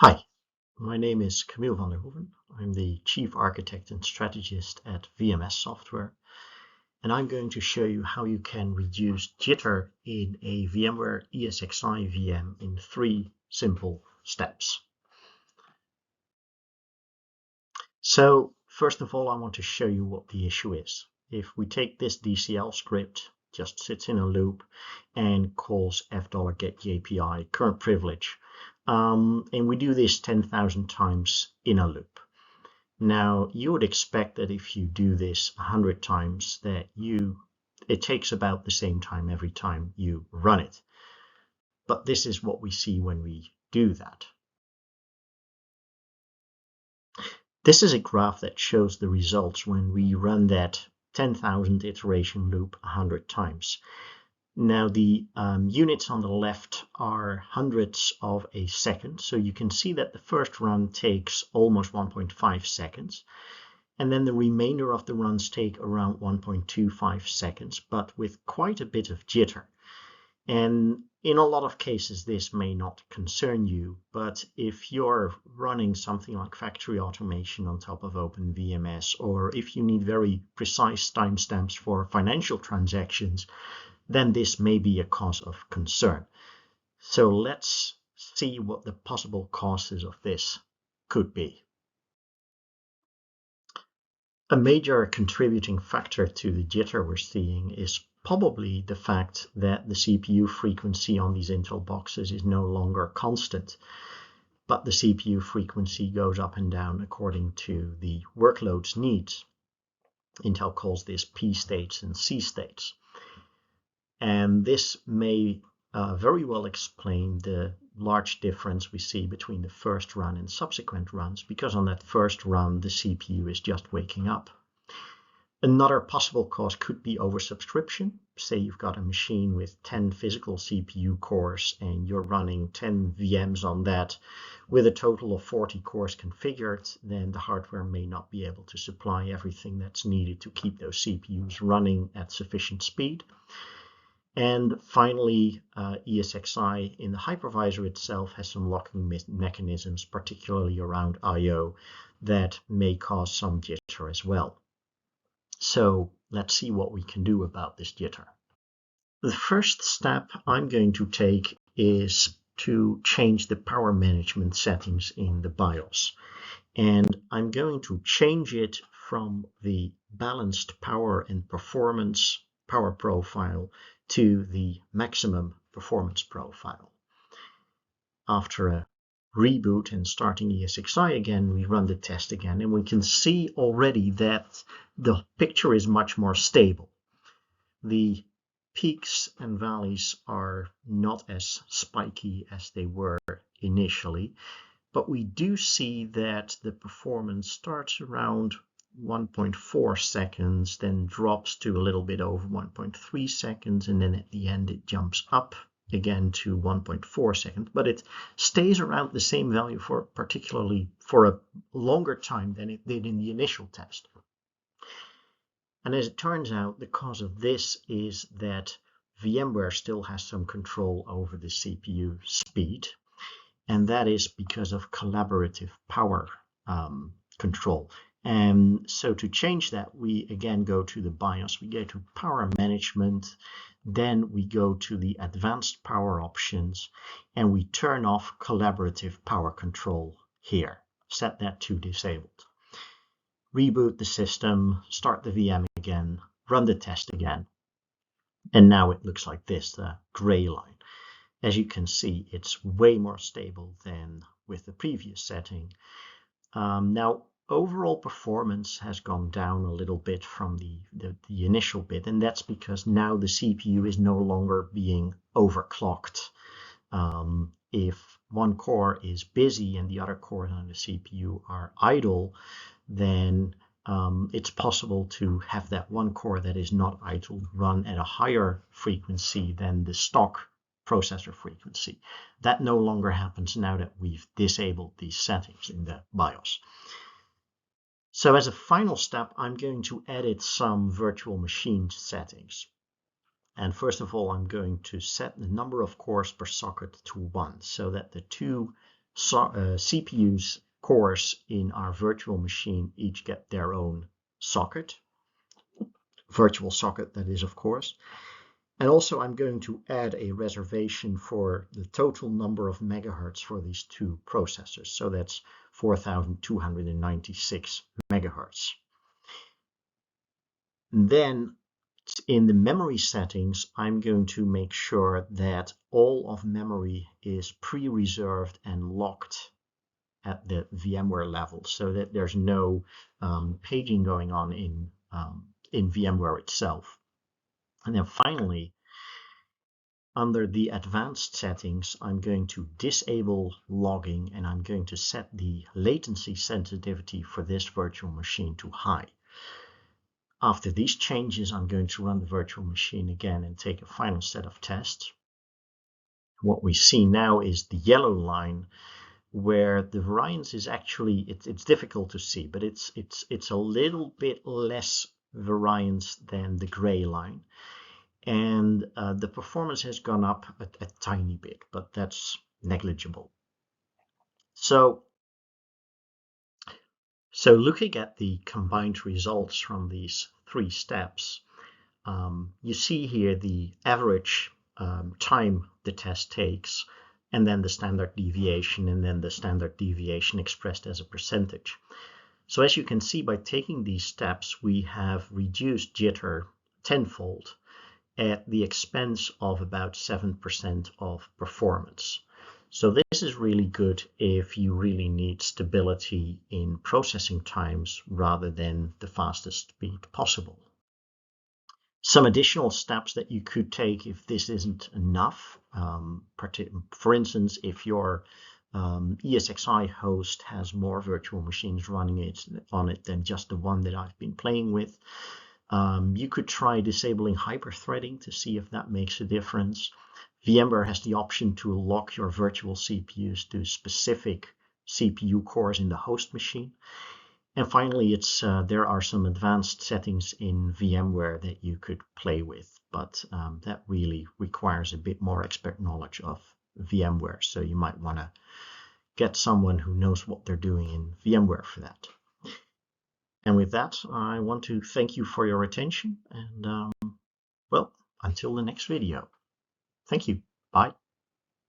Hi, my name is Camiel Vanderhoeven. I'm the Chief Architect and Strategist at VMS Software, and I'm going to show you how you can reduce jitter in a VMware ESXi VM in 3 simple steps. So, first of all, I want to show you what the issue is. If we take this DCL script, just sits in a loop and calls $get_API current privilege. And we do this 10,000 times in a loop. Now, you would expect that if you do this 100 times, that it takes about the same time every time you run it. But this is what we see when we do that. This is a graph that shows the results when we run that 10,000 iteration loop 100 times. Now the units on the left are hundredths of a second, so you can see that the first run takes almost 1.5 seconds, and then the remainder of the runs take around 1.25 seconds, but with quite a bit of jitter. And in a lot of cases this may not concern you, but if you're running something like factory automation on top of OpenVMS, or if you need very precise timestamps for financial transactions, then this may be a cause of concern. So let's see what the possible causes of this could be. A major contributing factor to the jitter we're seeing is probably the fact that the CPU frequency on these Intel boxes is no longer constant, but the CPU frequency goes up and down according to the workload's needs. Intel calls this P states and C states. And this may very well explain the large difference we see between the first run and subsequent runs, because on that first run the CPU is just waking up. Another possible cause could be oversubscription. Say you've got a machine with 10 physical CPU cores and you're running 10 VMs on that with a total of 40 cores configured, then the hardware may not be able to supply everything that's needed to keep those CPUs running at sufficient speed. And finally, ESXi in the hypervisor itself has some locking mechanisms, particularly around I/O, that may cause some jitter as well. So let's see what we can do about this jitter. The first step I'm going to take is to change the power management settings in the BIOS. And I'm going to change it from the balanced power and performance power profile to the maximum performance profile. After a reboot and starting ESXi again, we run the test again, and we can see already that the picture is much more stable. The peaks and valleys are not as spiky as they were initially, but we do see that the performance starts around 1.4 seconds, then drops to a little bit over 1.3 seconds, and then at the end it jumps up again to 1.4 seconds, but it stays around the same value particularly for a longer time than it did in the initial test. And as it turns out, the cause of this is that VMware still has some control over the CPU speed, and that is because of collaborative power control. And so to change that, we again go to the BIOS, we go to power management, then we go to the advanced power options, and we turn off collaborative power control here. Set that to disabled. Reboot the system, start the VM again, run the test again. And now it looks like this, the gray line. As you can see, it's way more stable than with the previous setting. Now, overall performance has gone down a little bit from the initial bit, and that's because now the CPU is no longer being overclocked. If one core is busy and the other cores on the CPU are idle, then it's possible to have that one core that is not idle run at a higher frequency than the stock processor frequency. That no longer happens now that we've disabled these settings in the BIOS. So as a final step, I'm going to edit some virtual machine settings. And first of all, I'm going to set the number of cores per socket to 1, so that the two CPUs cores in our virtual machine each get their own socket, virtual socket that is, of course. And also I'm going to add a reservation for the total number of megahertz for these two processors. So that's 4,296 megahertz. Then in the memory settings, I'm going to make sure that all of memory is pre-reserved and locked at the VMware level, so that there's no paging going on in VMware itself. And then finally, under the advanced settings, I'm going to disable logging, and I'm going to set the latency sensitivity for this virtual machine to high. After these changes, I'm going to run the virtual machine again and take a final set of tests. What we see now is the yellow line, where the variance is actually, it's difficult to see, but it's a little bit less variance than the gray line. And the performance has gone up a tiny bit, but that's negligible. So looking at the combined results from these three steps, you see here the average time the test takes, and then the standard deviation, and then the standard deviation expressed as a percentage. So as you can see, by taking these steps, we have reduced jitter tenfold at the expense of about 7% of performance. So this is really good if you really need stability in processing times rather than the fastest speed possible. Some additional steps that you could take if this isn't enough, for instance, if your ESXi host has more virtual machines running on it than just the one that I've been playing with, you could try disabling hyperthreading to see if that makes a difference. VMware has the option to lock your virtual CPUs to specific CPU cores in the host machine. And finally, there are some advanced settings in VMware that you could play with, but that really requires a bit more expert knowledge of VMware. So you might want to get someone who knows what they're doing in VMware for that. And with that, I want to thank you for your attention, and well, until the next video. Thank you. Bye.